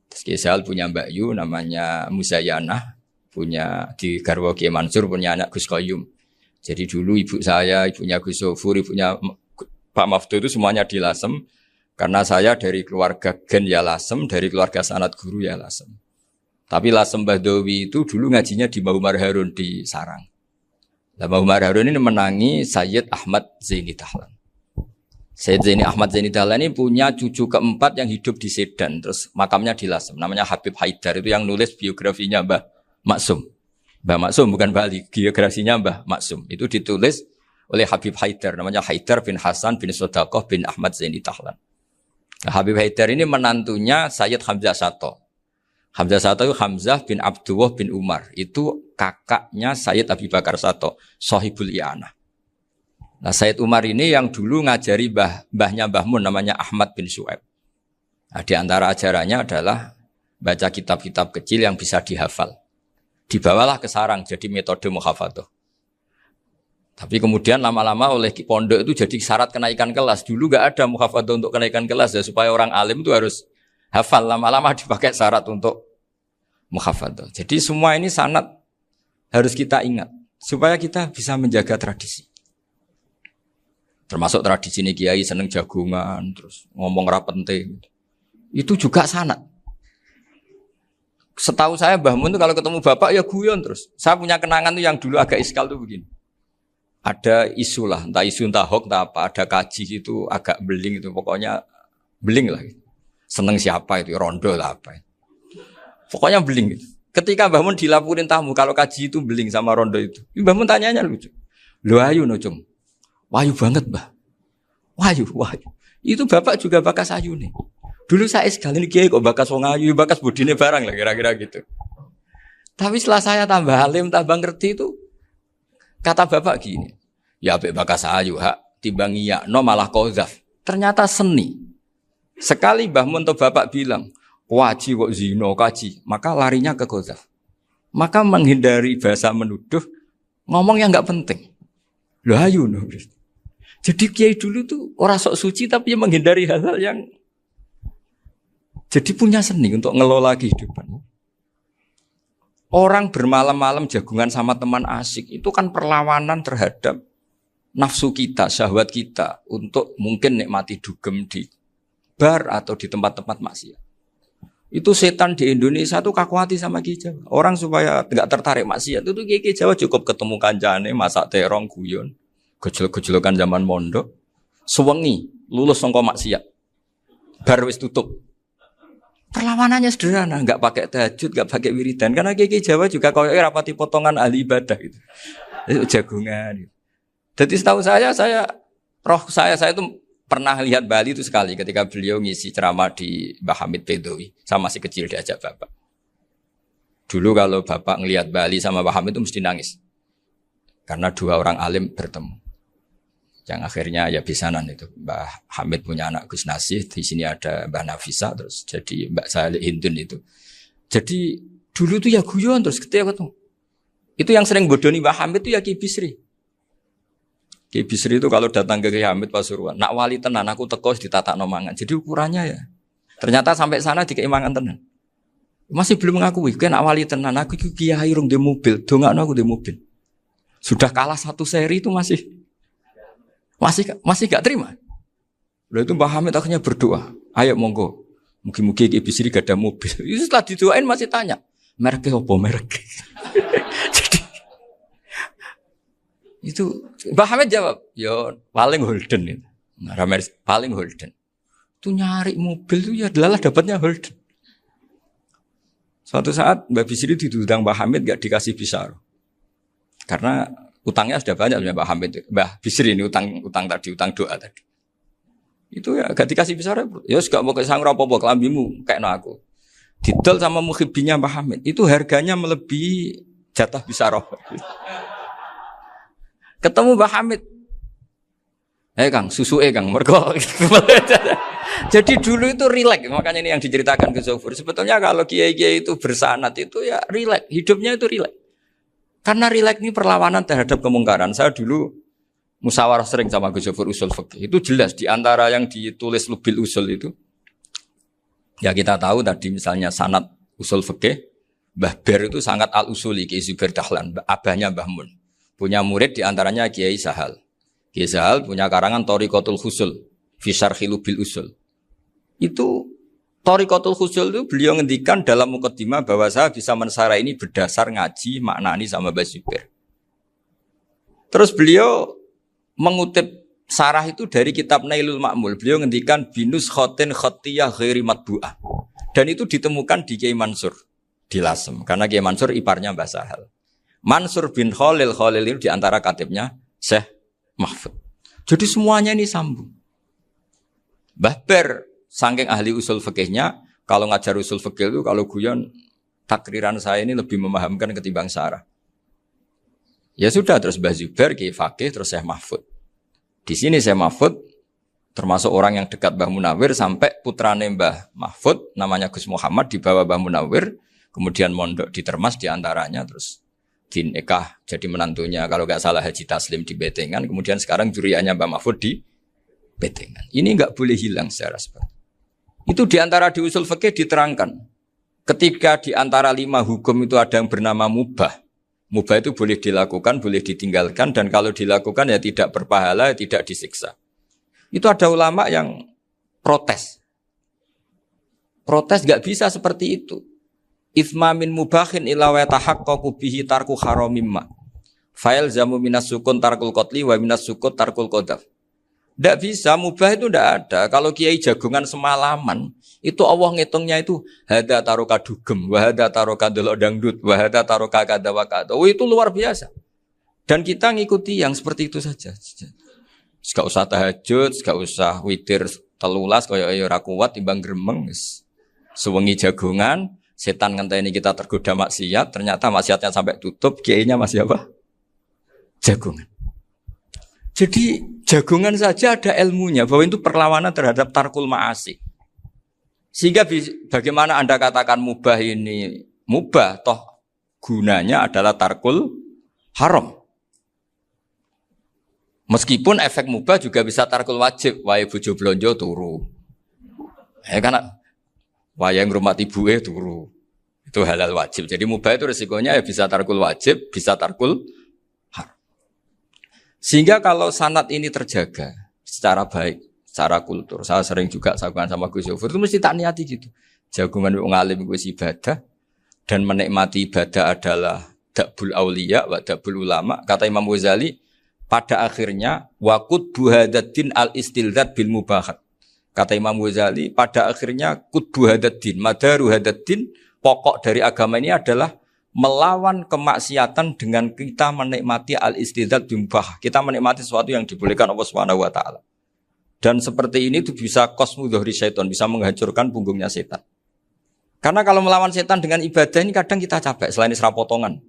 [SPEAKER 1] Terus Ki Sahal punya Mbak Yu namanya Muzayanah, punya di Garwa Ki Mansur punya anak Gus Qayyum. Jadi dulu ibu saya, ibunya Gus Sofur, ibunya Pak Maftu itu semuanya di Lasem. Karena saya dari keluarga Gen ya Lasem, dari keluarga sanad guru ya Lasem. Tapi Lasem Bahdawi itu dulu ngajinya di Mbah Umar Harun di Sarang. Nah, Mbah Umar Harun ini menangi Sayyid Ahmad Zaini Dahlan. Sayyid Ahmad Zaini Dahlan ini punya cucu keempat yang hidup di Sedan, terus makamnya di Lasem. Namanya Habib Haidar, itu yang nulis biografinya Mbah Maksum. Mbah Maksum bukan Bali, biografinya Mbah Maksum. Itu ditulis oleh Habib Haidar, namanya Haidar bin Hasan bin Sodaqoh bin Ahmad Zaini Dahlan. Nah, Habib Haidar ini menantunya Sayyid Hamzah Sato. Hamzah Sato itu Hamzah bin Abdullah bin Umar. Itu kakaknya Sayyid Abi Bakar Sato, Sohibul I'anah. Nah, Sayyid Umar ini yang dulu ngajari mbahnya Mbah Mun namanya Ahmad bin Syuaib. Nah, di antara ajarannya adalah baca kitab-kitab kecil yang bisa dihafal. Dibawalah ke sarang jadi metode muhafadzah. Tapi kemudian lama-lama oleh pondok itu jadi syarat kenaikan kelas. Dulu gak ada muhafadzah untuk kenaikan kelas ya, supaya orang alim itu harus hafal, lama-lama dipakai syarat untuk muhafadzah. Jadi semua ini sanad harus kita ingat supaya kita bisa menjaga tradisi. Termasuk tradisi ini kiai seneng jagungan, terus ngomong ra penting. Itu juga sanad. Setahu saya Mbah Mun itu kalau ketemu bapak ya guyon terus. Saya punya kenangan tuh yang dulu agak iskal tuh begini. Ada isu lah, entah isu entah hoax entah apa, ada kaji itu agak beling itu, pokoknya beling lah. Seneng siapa itu, rondo lah apa. Pokoknya beling gitu. Ketika Mbah Mun dilaporin tamu, kalau kaji itu beling sama rondo itu. Mbah Mun tanyanya lucu. Lu ayu no cung. Wahyu banget Mbah. Wahyu. Itu bapak juga bakas ayu nih. Dulu saya sekali ini kiai kok bakas wong ayu, bakas budine barang lah kira-kira gitu. Tapi setelah saya tambah alim, tambah ngerti itu, kata bapak gini. Ya abek bakas ayu hak, timbang iya, no malah kozaf. Ternyata seni. Sekali Mbah Mun atau bapak bilang, waji kok zino kaji, maka larinya ke kozaf. Maka menghindari bahasa menuduh, ngomong yang nggak penting. Loh ayu no. Jadi kiai dulu tuh orang sok suci tapi menghindari hal-hal yang jadi punya seni untuk ngelola kehidupan. Orang bermalam-malam jagungan sama teman asik itu kan perlawanan terhadap nafsu kita, syahwat kita untuk mungkin nikmati dugem di bar atau di tempat-tempat maksiat. Itu setan di Indonesia tuh kakuati sama Ki Jawa. Orang supaya tidak tertarik maksiat itu Ki Jawa cukup ketemu kancane masak terong guyon, gejol-gejolokan zaman mondok, sewengi lulus sangka maksiat. Bar wis tutup. Perlawanannya sederhana, enggak pakai tahajud, enggak pakai wiridan karena Ki Jawa juga koyoke rapati potongan ahli ibadah gitu. Itu jagungan gitu. Jadi setahu saya itu pernah lihat Bali itu sekali ketika beliau ngisi ceramah di Mbah Hamid Bedowi. Saya masih kecil diajak bapak. Dulu kalau bapak ngelihat Bali sama Mbah Hamid itu mesti nangis. Karena dua orang alim bertemu. Yang akhirnya ya bisanan itu. Mbah Hamid punya anak Gus Nasih, di sini ada Mbah Nafisa, terus jadi Mbak Salih Hindun itu. Jadi dulu tuh ya guyon terus ketika ketemu. Itu yang sering bodoni Mbah Hamid itu ya Ki Bisri. Ki Bisri itu kalau datang ke Ki Hamid Pasuruan, nak wali tenan aku teko ditatakno mangan. Jadi ukurannya ya. Ternyata sampai sana dikei mangan tenan. Masih belum mengakui, kan nak wali tenan aku iki kiai rung di mobil, dongakno aku di mobil. Sudah kalah satu seri itu masih gak terima. Lalu itu Mbah Hamid akhirnya berdoa, ayo monggo, mungkin-mungkin Ki Bisri gak ada mobil. Itu setelah didoain masih tanya, mereknya apa merek? Jadi itu Mbah Hamid jawab, yo paling Holden itu. Nah, paling Holden. Itu nyari mobil itu ya adalah dapatnya Holden. Suatu saat Mbah Bisri diundang Mbah Hamid gak dikasih pisar. Karena utangnya sudah banyak Mbah Hamid. Mbah Bisri ini utang doa tadi. Itu ya gak dikasih pisar. Ya gak mau kesang apa-apa kelambimu kayak aku. Didol sama muhibbinya Mbah Hamid. Itu harganya melebihi jatah bisaroh. Ketemu Mbah Hamid. Kang, susu Kang, mergo. Jadi dulu itu rileks, makanya ini yang diceritakan ke Zofur. Sebetulnya kalau kiai-kiai itu bersanad itu ya rileks, hidupnya itu rileks. Karena rileks ini perlawanan terhadap kemungkaran. Saya dulu musyawarah sering sama Gus Zofur usul fikih. Itu jelas di antara yang ditulis Lubil Usul itu. Ya kita tahu tadi misalnya sanad usul fikih, Mbah Ber itu sangat al-usuli Ki Zubair Dahlan, abahnya Mbah Mun. Punya murid di antaranya Kiai Sahal. Kiai Sahal punya karangan Thariqatul Husul fi Syarhi Lubil Usul. Itu Thariqatul Khusyul itu beliau ngendikan dalam mukaddimah bahwa saya bisa mensara ini berdasar ngaji maknani sama Mbah Zubair. Terus beliau mengutip sarah itu dari kitab Nailul Ma'mul. Beliau ngendikan binus khotin khotiyah ghairi matbu'ah. Dan itu ditemukan di Kiai Mansur di Lasem. Karena Kiai Mansur iparnya Mbah Sahal. Mansur bin Khalil itu diantara katibnya Syekh Mahfud. Jadi semuanya ini sambung. Mbah Ber, saking ahli usul fikihnya, kalau ngajar usul fikih itu kalau guyon takriran saya ini lebih memahamkan ketimbang sarah. Ya sudah, terus Mbah Zubair, Kiai Fakih, terus Syekh Mahfud. Di sini Syekh Mahfud termasuk orang yang dekat Mbah Munawir sampai putrane Mbah Mahfud namanya Gus Muhammad dibawa Mbah Munawir, kemudian mondok di Termas diantaranya, terus dinikah jadi menantunya kalau nggak salah Haji Taslim di Betengan, kemudian sekarang juriannya Mbah Mahfud di Betengan. Ini nggak boleh hilang secara seperti itu. Diantara di usul fikih diterangkan ketika diantara 5 hukum itu ada yang bernama mubah. Mubah itu boleh dilakukan, boleh ditinggalkan, dan kalau dilakukan ya tidak berpahala, tidak disiksa. Itu ada ulama yang protes. Protes gak bisa seperti itu. Ithma min mubahin illa wa tahaqqaqu bihi tarku haramimma. Fa'il zamu minas sukun tarkul qatli wa minas sukut tarkul qadaf. Tidak bisa, mubah itu tidak ada. Kalau kiai jagungan semalaman, itu Allah ngitungnya itu hada taroka dugem, wahada taroka delok dangdut, wahada taroka kada wakada. Oh, itu luar biasa. Dan kita ngikuti yang seperti itu saja. Gak usah tahajud, gak usah witir telulas, kaya ora kuat timbang gremeng. Sewengi jagungan, setan ngenteni kita tergoda maksiat, ternyata maksiatnya sampai tutup, kiainya masih apa? Jagungan. Jadi jagungan saja ada ilmunya bahwa itu perlawanan terhadap tarkul ma'asi. Sehingga bagaimana Anda katakan mubah ini mubah, toh gunanya adalah tarkul haram. Meskipun efek mubah juga bisa tarkul wajib, wae bojo blonjo turu. Karena wae ngrumat ibuke turu. Itu halal wajib. Jadi mubah itu resikonya ya bisa tarkul wajib, bisa tarkul. Sehingga kalau sanad ini terjaga secara baik, secara kultur, saya sering juga sakuan sama Gus Yofur, itu mesti tak niati gitu. Jagungan wong alim kuwi ibadah dan menikmati ibadah adalah dabul auliya wa dabul ulama. Kata Imam Ghazali, pada akhirnya waqud buhadatin al-istilzat bil mubahat. Kata Imam Ghazali, pada akhirnya qutbu hadatin, madaru hadatin, pokok dari agama ini adalah melawan kemaksiatan dengan kita menikmati al-istidzat bimbah. Kita menikmati sesuatu yang dibolehkan Allah Subhanahu wa taala. Dan seperti ini itu bisa qasmu dhuhri syaitan, bisa menghancurkan punggungnya setan. Karena kalau melawan setan dengan ibadah ini kadang kita capek selain isra potongan.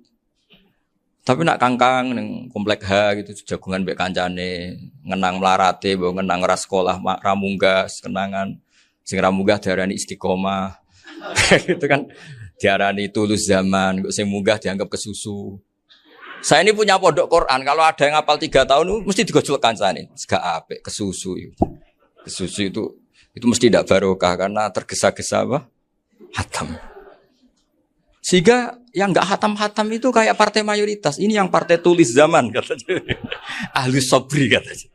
[SPEAKER 1] Tapi nak kangkang ning komplek H gitu jagungan mbek kancane, ngenang melarate, mbok ngenang ra sekolah ramunggah, kenangan sing ramunggah diarani istiqomah. Gitu kan. Diarani tulus zaman, kok sing munggah dianggap kesusu. Saya ini punya pondok Quran, kalau ada yang hafal 3 tahun mesti digojol kancane. Gak apik kesusu itu. Kesusu itu mesti tidak barokah karena tergesa-gesa apa? Hatam. Sehingga yang enggak hatam-hatam itu kayak partai mayoritas. Ini yang partai tulis zaman katanya. Ahli sobri katanya.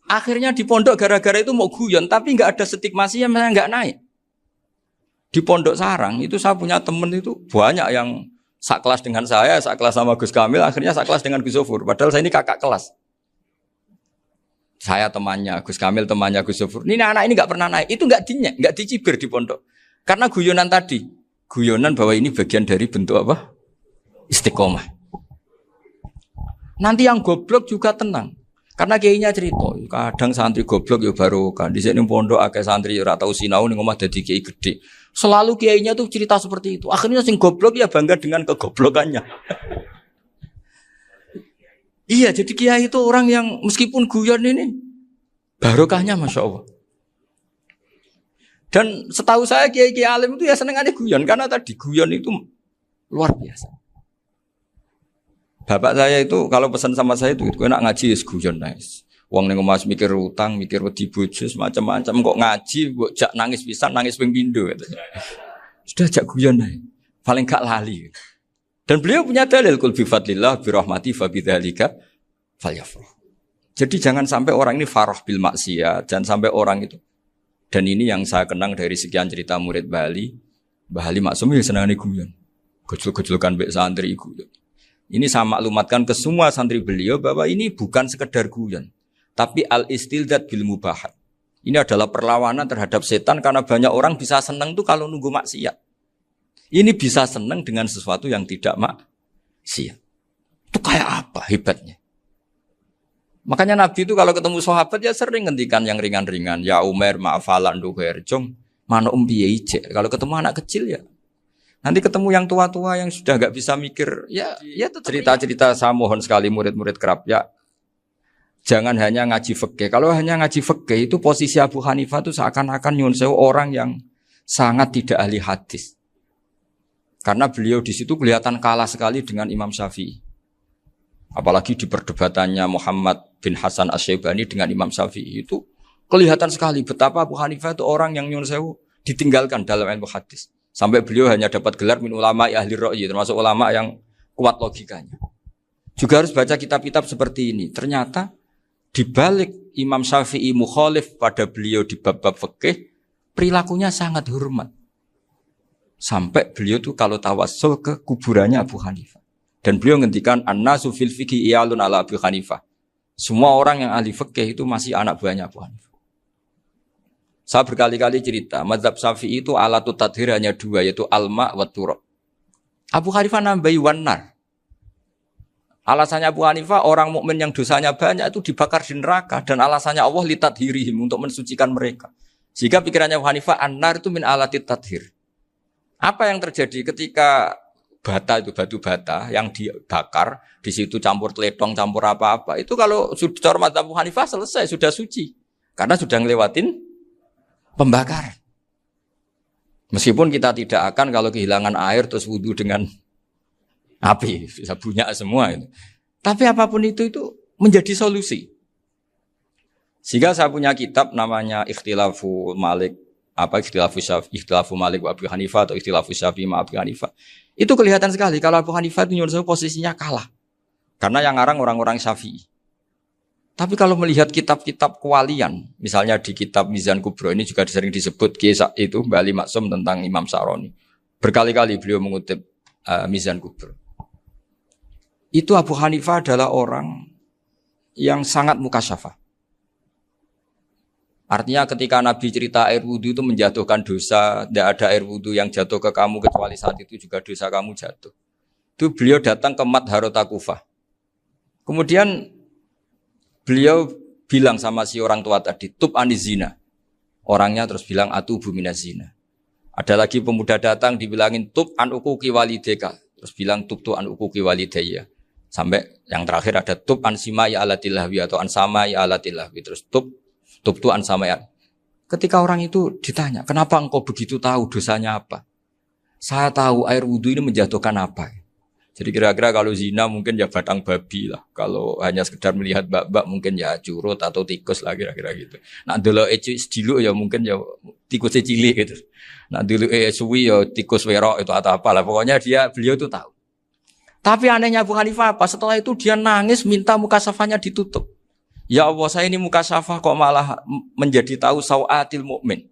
[SPEAKER 1] Akhirnya di pondok gara-gara itu mau guyon tapi enggak ada stigmasinya, malah enggak naik. Di Pondok Sarang itu saya punya teman itu banyak yang sekelas dengan saya, sekelas sama Gus Kamil, akhirnya sekelas dengan Gus Zofur. Padahal saya ini kakak kelas. Saya temannya, Gus Kamil temannya Gus Zofur. Ini anak ini nggak pernah naik, itu nggak dinyek, nggak dicibir di pondok. Karena guyonan tadi, guyonan bahwa ini bagian dari bentuk apa? Istiqomah. Nanti yang goblok juga tenang. Karena kiainya cerita, kadang santri goblok ya baru kan. Di sini pondok akeh santri ora tau sinau ning omah dadi kiai gede. Selalu kiainya tuh cerita seperti itu. Akhirnya sing goblok ya bangga dengan kegoblokannya. Iya, jadi kiai itu orang yang meskipun guyon ini barokahnya Masya Allah. Dan setahu saya kiai-kiai alim itu ya senengannya guyon karena tadi guyon itu luar biasa. Bapak saya itu kalau pesan sama saya itu enak ngaji ya guyon nice. Wong ning omah mikir utang, mikir wedi bojo macam-macam kok ngaji kok jak nangis pisan, nangis ping pindho katanya. Sudah jak guyon ae. Paling gak lali. Dan beliau punya dalil kul bi fadlillah bi rahmati fa bidzalika falyafrah. Jadi jangan sampai orang ini farah bil maksiat, jangan sampai orang itu Dan ini yang saya kenang dari sekian cerita murid Bali. Mbah Ali Maksum ya senangane guyon. Gejol-gejolkan mbek santri iku. Ini saya maklumatkan ke semua santri beliau bahwa ini bukan sekedar guyon, tapi al-istildad bil mubahat. Ini adalah perlawanan terhadap setan karena banyak orang bisa senang tuh kalau nunggu maksiat. Ini bisa senang dengan sesuatu yang tidak maksiat. Itu kayak apa hebatnya? Makanya Nabi itu kalau ketemu sahabat ya sering ngendikan yang ringan-ringan. Ya Umar ma'afalan duher jom mana piye ije. Kalau ketemu anak kecil ya. Nanti ketemu yang tua-tua yang sudah enggak bisa mikir ya cerita-cerita saya mohon sekali murid-murid kerap ya. Jangan hanya ngaji fikih. Kalau hanya ngaji fikih itu posisi Abu Hanifah itu seakan-akan nyun sewu orang yang sangat tidak ahli hadis. Karena beliau di situ kelihatan kalah sekali dengan Imam Syafi'i. Apalagi di perdebatannya Muhammad bin Hasan Asy-Syaibani dengan Imam Syafi'i itu kelihatan sekali betapa Abu Hanifah itu orang yang nyun sewu ditinggalkan dalam ilmu hadis. Sampai beliau hanya dapat gelar min ulama ahli ra'yi, termasuk ulama yang kuat logikanya. Juga harus baca kitab-kitab seperti ini. Ternyata di balik Imam Syafi'i mukhalif pada beliau di bab-bab fikih, perilakunya sangat hormat. Sampai beliau tuh kalau tawassul ke kuburannya Abu Hanifah. Dan beliau ngendikan an-nasu fil fiqhi iyalun ala Abu Hanifah. Semua orang yang ahli fikih itu masih anak buahnya Abu Hanifah. Saya berkali-kali cerita, mazhab Syafi'i itu alatut tadhir hanya dua, yaitu alma wa turab. Abu Hanifah nambahi wanar. Alasannya Abu Hanifah orang mukmin yang dosanya banyak itu dibakar di neraka dan alasannya Allah litadhirihim untuk mensucikan mereka. Sehingga pikirannya Abu Hanifah an-nar itu min alatit tadhir. Apa yang terjadi ketika bata itu batu bata yang dibakar di situ campur teletong campur apa-apa itu kalau sudah mazhab Abu Hanifah selesai sudah suci karena sudah ngelewatin pembakaran. Meskipun kita tidak akan kalau kehilangan air terus wudu dengan api bisa bunyak semua itu. Tapi apapun itu menjadi solusi. Sehingga saya punya kitab namanya Ikhtilafu Malik Ikhtilafu Malik wa Abu Hanifah atau Ikhtilafu Syafi'i ma Abu Hanifah. Itu kelihatan sekali kalau Abu Hanifah itu nyuruh posisinya kalah. Karena yang ngarang orang-orang Syafi'i. Tapi kalau melihat kitab-kitab kewalian, misalnya di kitab Mizan Kubro ini juga sering disebut kisah itu Mbah Ali Maksum tentang Imam Sa'roni. Berkali-kali beliau mengutip Mizan Kubro. Itu Abu Hanifah adalah orang yang sangat mukasyafah. Artinya ketika Nabi cerita air wudu itu menjatuhkan dosa, tidak ada air wudu yang jatuh ke kamu kecuali saat itu juga dosa kamu jatuh. Itu beliau datang ke Madharota Kufah. Kemudian beliau bilang sama si orang tua tadi, tub anizina. Orangnya terus bilang atubu minazina. Ada lagi pemuda datang dibilangin tub an ukuki walideka. Terus bilang tub tu an ukuki walidaya. Sampai yang terakhir ada tub an simai alatilahwi atau an samai alatilahwi. Terus tub tu an samai. Ketika orang itu ditanya, kenapa engkau begitu tahu dosanya apa? Saya tahu air wudhu ini menjatuhkan apa. Jadi kira-kira kalau zina mungkin ya batang babi lah. Kalau hanya sekedar melihat bak-bak mungkin ya curut atau tikus lah kira-kira gitu. Nah dulu sediluk ya mungkin ya tikus cilik gitu. Nah dulu suwi ya tikus werok itu atau apalah. Pokoknya beliau itu tahu. Tapi anehnya Abu Hanifah apa? Setelah itu dia nangis minta mukasafahnya ditutup. Ya Allah saya ini mukasafah kok malah menjadi tahu sawatil mukmin.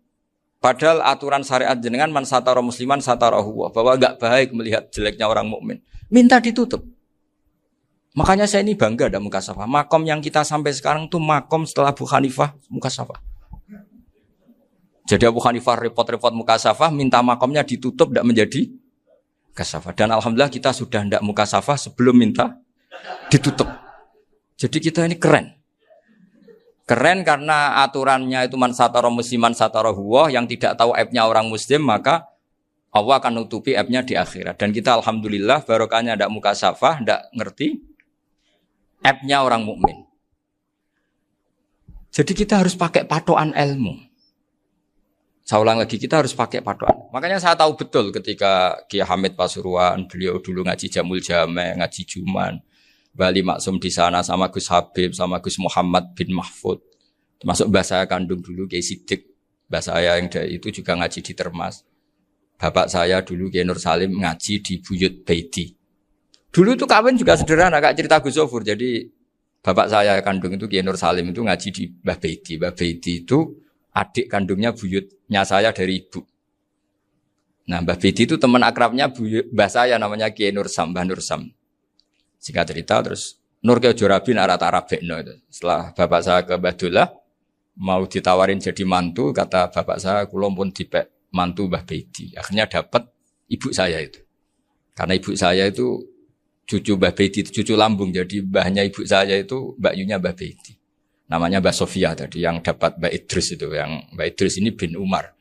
[SPEAKER 1] Padahal aturan syariat jenengan man satara musliman satarahu bahwa enggak baik melihat jeleknya orang mukmin. Minta ditutup. Makanya saya ini bangga ada mukasafah. Makom yang kita sampai sekarang itu makom setelah Abu Hanifah mukasafah. Jadi Abu Hanifah repot-repot mukasafah, minta makomnya ditutup tidak menjadi mukasafah. Dan alhamdulillah kita sudah tidak mukasafah sebelum minta ditutup. Jadi kita ini keren. Keren karena aturannya itu man satara musliman satara huwa, yang tidak tahu aibnya orang muslim maka Allah akan nutupi aibnya di akhirat. Dan kita alhamdulillah barokahnya tidak mukasafah, tidak ngerti aibnya orang mukmin. Jadi kita harus pakai patokan ilmu. Saya ulang lagi, kita harus pakai patokan. Makanya saya tahu betul ketika Kiai Hamid Pasuruan, beliau dulu ngaji Jamul Jame, ngaji Juman, Bali Maksum di sana sama Gus Habib, sama Gus Muhammad bin Mahfud. Termasuk mbah saya kandung dulu Kiai Sidik, mbah saya yang dari itu juga ngaji di Termas. Bapak saya dulu Kiai Nur Salim ngaji di Buyut Baiti. Dulu itu kawin juga sederhana, Kak, cerita Gus Sofur. Jadi bapak saya kandung itu Kiai Nur Salim itu ngaji di Mbah Baiti. Mbah Baiti itu adik kandungnya buyutnya saya dari ibu. Nah, Mbah Bedi itu teman akrabnya mbah saya namanya Kiai Nursam, Mbah Nursam. Singkat cerita terus Nur ke Jorabin arah Arabekno itu. Setelah bapak saya ke Badullah mau ditawarin jadi mantu, kata bapak saya kula pun dipek mantu Mbah Bedi. Akhirnya dapat ibu saya itu. Karena ibu saya itu cucu Mbah Bedi, cucu lambung. Jadi mbahnya ibu saya itu Mbak Yunya Mbah Bedi. Namanya Mbak Sofia tadi yang dapat Mbak Idris itu. Yang Mbak Idris ini bin Umar.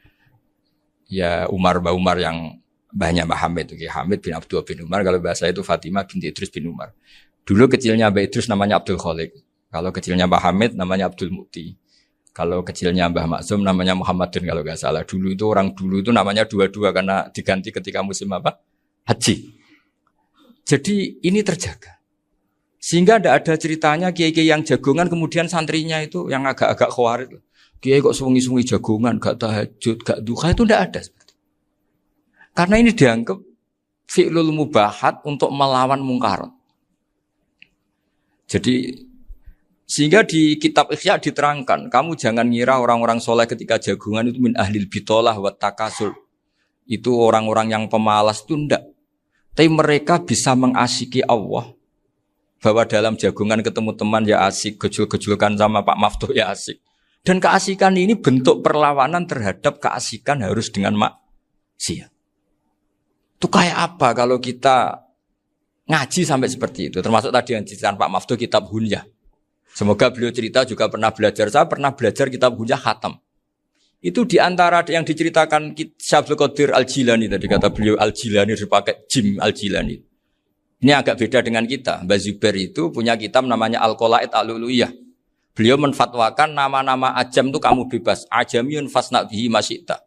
[SPEAKER 1] Ya Mbak Umar yang mbahnya Mbak Hamid. Hamid bin Abdul bin Umar. Kalau bahasa itu Fatimah binti Idris bin Umar. Dulu kecilnya Mbak Idris namanya Abdul Khalik. Kalau kecilnya Mbak Hamid namanya Abdul Mukti. Kalau kecilnya Mbah Maksum namanya Muhammadin kalau nggak salah. Dulu itu orang dulu itu namanya dua-dua karena diganti ketika musim apa? Haji. Jadi ini terjaga. Sehingga tidak ada ceritanya kiai-kiai yang jagongan kemudian santrinya itu yang agak-agak khawatir. Kiai kok sungi-sungi jagongan, gak tahajud, gak duha, itu tidak ada. Karena ini dianggap fi'lul mubahat untuk melawan mungkarat. Jadi sehingga di kitab Ihya diterangkan, kamu jangan ngira orang-orang soleh ketika jagongan itu min ahlil bitolah wa takasul. Itu orang-orang yang pemalas itu enggak. Tapi mereka bisa mengasyiki Allah. Bahwa dalam jagongan ketemu teman ya asik, gejul-gejulkan sama Pak Maftuh ya asik. Dan keasikan ini bentuk perlawanan terhadap keasikan harus dengan maksiat. Itu kayak apa kalau kita ngaji sampai seperti itu. Termasuk tadi yang diceritakan Pak Maftuh kitab Hunyah. Semoga beliau cerita juga pernah belajar. Saya pernah belajar kitab Hunyah khatam. Itu diantara yang diceritakan Syabdul Qadir Al-Jilani tadi kata beliau Al-Jilani dipakai Jim Al-Jilani. Ini agak beda dengan kita. Mbah Zubair itu punya kitab namanya Al-Qalaid Al-Luluyah. Beliau menfatwakan nama-nama ajam itu kamu bebas. Ajamiyun fasna bihi masyita.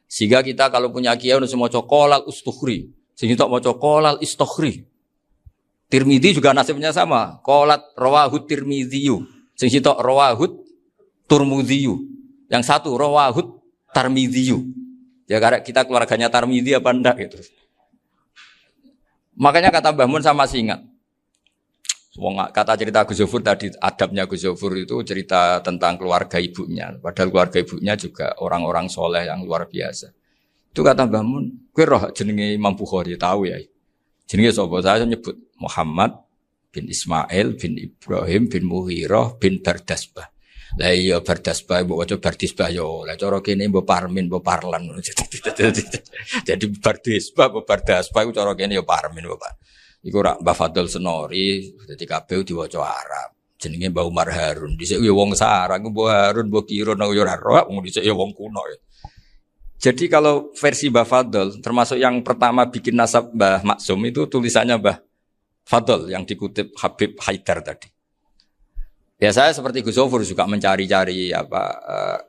[SPEAKER 1] Sehingga kita kalau punya kiai harus mau qolal ustukhri. Sehingga mau qolal istukhri. Tirmidzi juga nasibnya sama. Qolat rawahut Tirmidziyu. Sehingga rawahut Turmudziyu. Yang satu rawahut Tarmidziyu. Ya karena kita keluarganya Tarmidzi apa enggak gitu. Makanya kata Mbah Mun sama masih ingat. Kata cerita Gus Zofur tadi, adabnya Gus Zofur itu cerita tentang keluarga ibunya. Padahal keluarga ibunya juga orang-orang soleh yang luar biasa. Itu kata Mbah Mun, kowe roh jenenge Imam Bukhari tahu ya. Jenenge sapa? Saya nyebut Muhammad bin Ismail bin Ibrahim bin Mughirah bin Bardasbah. Lah iya Bardasbah mbok waca Bardisbah yo. Lah cara kene mbok Parmin mbok Parlan. Jadi Bardisbah mbok Bardasbah iku cara kene yo Parmin Bapak. Iku rak Mbah Fadl Senori, dadi kabeh diwaca Arab. Jenenge Mbah Umar Harun. Dhisik yo wong Sarang, Mbah Harun, Mbah Kirun yo ora roh, wong dhisik yo wong kuno. Jadi kalau versi Mbah Fadl, termasuk yang pertama bikin nasab Mbah Maksum itu tulisannya Mbah Fadl yang dikutip Habib Haidar tadi. Ya saya seperti Gus Zofur juga mencari-cari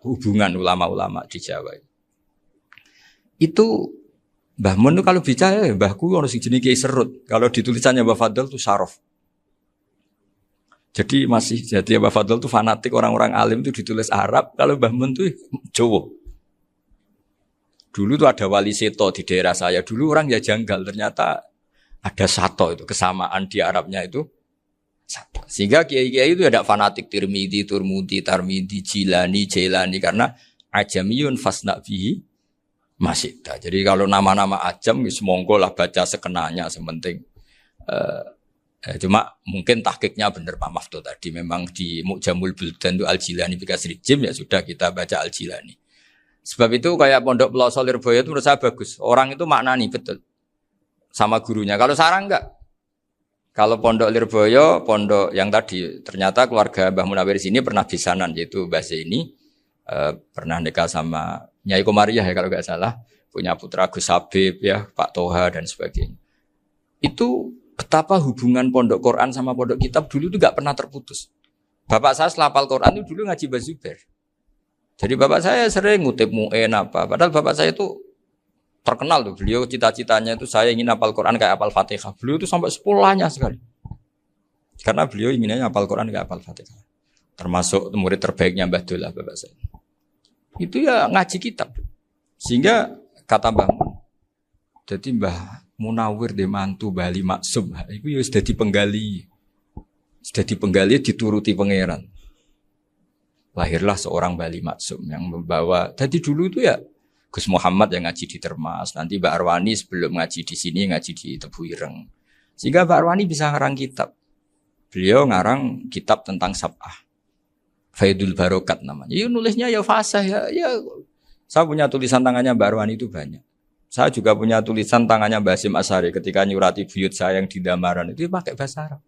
[SPEAKER 1] hubungan ulama-ulama di Jawa. Itu Mbah Mun kalau bicara mbahku ono sing jenenge Kiai Serut. Kalau ditulisannya Mbah Fadl itu Syaraf. Jadi Mbah Fadl itu fanatik orang-orang alim itu ditulis Arab, kalau Mbah Mun itu Jawa. Dulu tuh ada wali seto di daerah saya. Dulu orang ya janggal, ternyata ada sato itu kesamaan di Arabnya itu. Sato. Sehingga kiai-kiai itu ada fanatik Tirmidzi, Turmudi, Tarmidi, Jilani, Jailani karena ajamiyun fasna bihi masyita. Jadi kalau nama-nama ajam monggo lah baca sekenanya sementing. Cuma mungkin tahqiqnya benar Pak Maftuh tadi memang di Mu'jamul Buldan itu Al-Jilani Bikasri Jim ya sudah kita baca Al-Jilani. Sebab itu kayak Pondok Pelosok Lirboyo itu menurut saya bagus. Orang itu maknani betul sama gurunya. Kalau Sarang enggak. Kalau Pondok Lirboyo, pondok yang tadi ternyata keluarga Mbah Munawir sini pernah bisanan yaitu Mbah Zaini pernah nikah sama Nyai Komariah ya kalau enggak salah, punya putra Gus Habib ya, Pak Toha dan sebagainya. Itu betapa hubungan pondok Quran sama pondok kitab dulu itu enggak pernah terputus. Bapak saya selapal Quran itu dulu ngaji Mbah Zubair. Jadi bapak saya sering ngutip mu'en apa. Padahal bapak saya itu terkenal tuh. Beliau cita-citanya itu saya ingin hafal Quran kayak hafal Fatihah. Beliau itu sampai sepulahnya sekali. Karena beliau inginnya hafal Quran kayak hafal Fatihah. Termasuk murid terbaiknya Mbah Dullah bapak saya. Itu ya ngaji kitab. Sehingga kata Mbah Mun, jadi Mbah Munawir de mantu Bali Maksum. Itu ya sudah dipenggali. Sudah dipenggali dituruti pangeran. lahirlah seorang Bali Maksum yang membawa. Jadi dulu itu ya Gus Muhammad yang ngaji di Termas, nanti Mbak Arwani sebelum ngaji di sini ngaji di Tebu Ireng. Sehingga Mbak Arwani bisa ngarang kitab. Beliau ngarang kitab tentang Sab'ah. Faidul Barokat namanya. Ya nulisnya ya fasih ya. Saya punya tulisan tangannya Mbak Arwani itu banyak. Saya juga punya tulisan tangannya Mbak Hasyim Asy'ari ketika nyurati buyut saya yang di Damaran itu pakai bahasa Arab.